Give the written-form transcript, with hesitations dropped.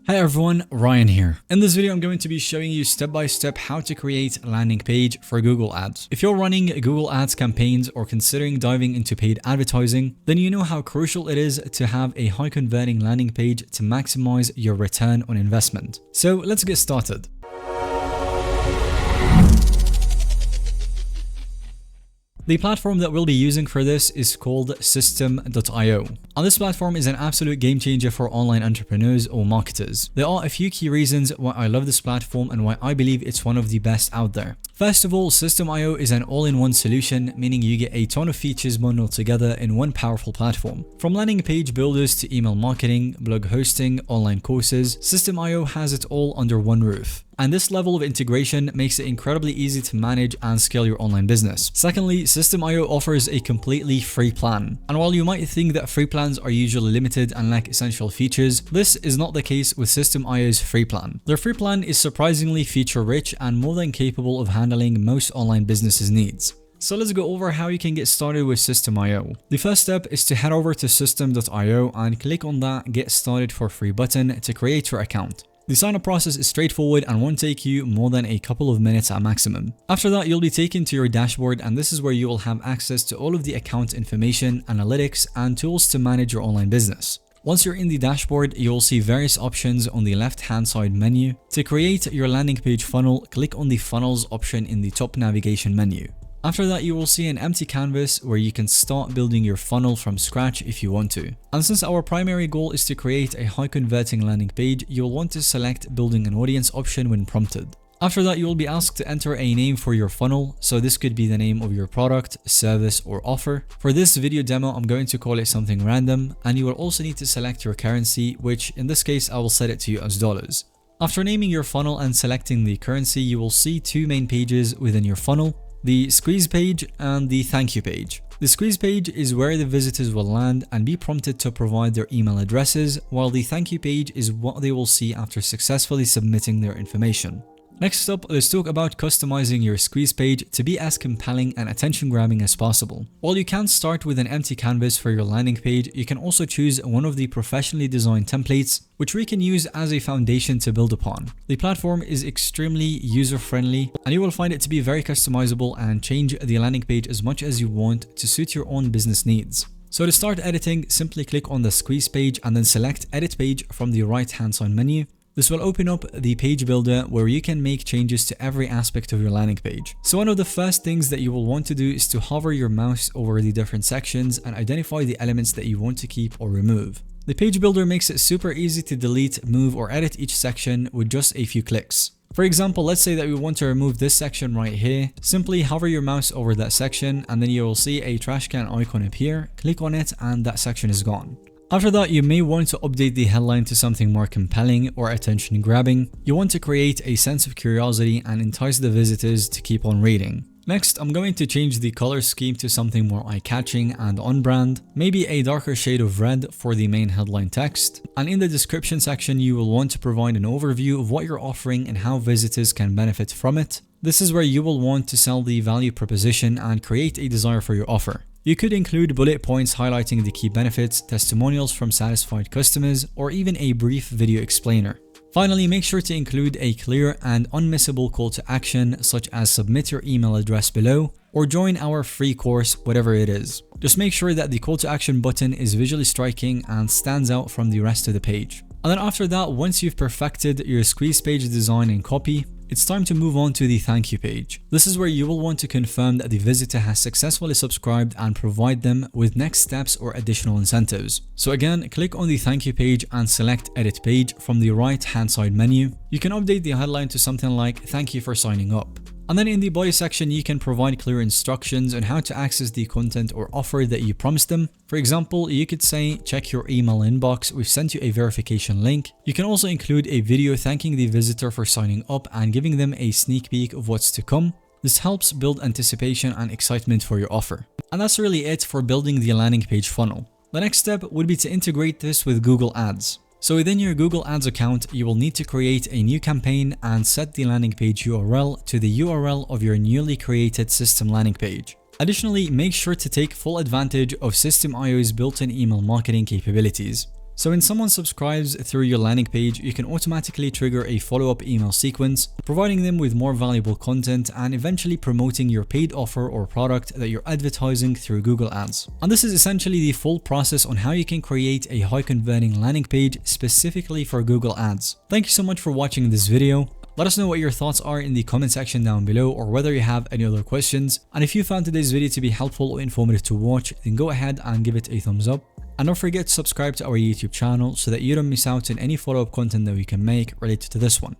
Hi everyone, Ryan here. In this video, I'm going to be showing you step by step how to create a landing page for Google Ads. If you're running Google Ads campaigns or considering diving into paid advertising, then you know how crucial it is to have a high converting landing page to maximize your return on investment. So let's get started. The platform that we'll be using for this is called System.io. And this platform is an absolute game changer for online entrepreneurs or marketers. There are a few key reasons why I love this platform and why I believe it's one of the best out there. First of all, System.io is an all-in-one solution, meaning you get a ton of features bundled together in one powerful platform. From landing page builders to email marketing, blog hosting, online courses, System.io has it all under one roof. And this level of integration makes it incredibly easy to manage and scale your online business. Secondly, System.io offers a completely free plan. And while you might think that free plans are usually limited and lack essential features, this is not the case with System.io's free plan. Their free plan is surprisingly feature-rich and more than capable of handling most online businesses' needs. So let's go over how you can get started with System.io. The first step is to head over to System.io and click on that Get Started for Free button to create your account. The sign-up process is straightforward and won't take you more than a couple of minutes at maximum. After that, you'll be taken to your dashboard, and this is where you will have access to all of the account information, analytics, and tools to manage your online business. Once you're in the dashboard, you'll see various options on the left-hand side menu. To create your landing page funnel, click on the funnels option in the top navigation menu. After that, you will see an empty canvas where you can start building your funnel from scratch if you want to. And since our primary goal is to create a high converting landing page, you'll want to select building an audience option when prompted. After that, you will be asked to enter a name for your funnel. So this could be the name of your product, service, or offer. For this video demo, I'm going to call it something random, and you will also need to select your currency, which in this case, I will set it to US dollars. After naming your funnel and selecting the currency, you will see two main pages within your funnel: the squeeze page and the thank you page. The squeeze page is where the visitors will land and be prompted to provide their email addresses, while the thank you page is what they will see after successfully submitting their information. Next up, let's talk about customizing your squeeze page to be as compelling and attention-grabbing as possible. While you can start with an empty canvas for your landing page, you can also choose one of the professionally designed templates, which we can use as a foundation to build upon. The platform is extremely user-friendly, and you will find it to be very customizable and change the landing page as much as you want to suit your own business needs. So to start editing, simply click on the squeeze page and then select Edit Page from the right-hand side menu. This will open up the page builder where you can make changes to every aspect of your landing page. So one of the first things that you will want to do is to hover your mouse over the different sections and identify the elements that you want to keep or remove. The page builder makes it super easy to delete, move, or edit each section with just a few clicks. For example, let's say that we want to remove this section right here. Simply hover your mouse over that section and then you will see a trash can icon appear. Click on it and that section is gone. After that, you may want to update the headline to something more compelling or attention-grabbing. You want to create a sense of curiosity and entice the visitors to keep on reading. Next, I'm going to change the color scheme to something more eye-catching and on-brand, maybe a darker shade of red for the main headline text. And in the description section, you will want to provide an overview of what you're offering and how visitors can benefit from it. This is where you will want to sell the value proposition and create a desire for your offer. You could include bullet points highlighting the key benefits, testimonials from satisfied customers, or even a brief video explainer. Finally, make sure to include a clear and unmissable call to action, such as submit your email address below or join our free course, whatever it is. Just make sure that the call to action button is visually striking and stands out from the rest of the page. And then after that, once you've perfected your squeeze page design and copy, it's time to move on to the thank you page. This is where you will want to confirm that the visitor has successfully subscribed and provide them with next steps or additional incentives. So again, click on the thank you page and select Edit Page from the right-hand side menu. You can update the headline to something like "Thank you for signing up." And then in the body section, you can provide clear instructions on how to access the content or offer that you promised them. For example, you could say, check your email inbox, we've sent you a verification link. You can also include a video thanking the visitor for signing up and giving them a sneak peek of what's to come. This helps build anticipation and excitement for your offer. And that's really it for building the landing page funnel. The next step would be to integrate this with Google Ads. So within your Google Ads account, you will need to create a new campaign and set the landing page URL to the URL of your newly created system landing page. Additionally, make sure to take full advantage of System.io's built-in email marketing capabilities. So when someone subscribes through your landing page, you can automatically trigger a follow-up email sequence, providing them with more valuable content and eventually promoting your paid offer or product that you're advertising through Google Ads. And this is essentially the full process on how you can create a high converting landing page specifically for Google Ads. Thank you so much for watching this video. Let us know what your thoughts are in the comment section down below, or whether you have any other questions. And if you found today's video to be helpful or informative to watch, then go ahead and give it a thumbs up. And don't forget to subscribe to our YouTube channel so that you don't miss out on any follow-up content that we can make related to this one.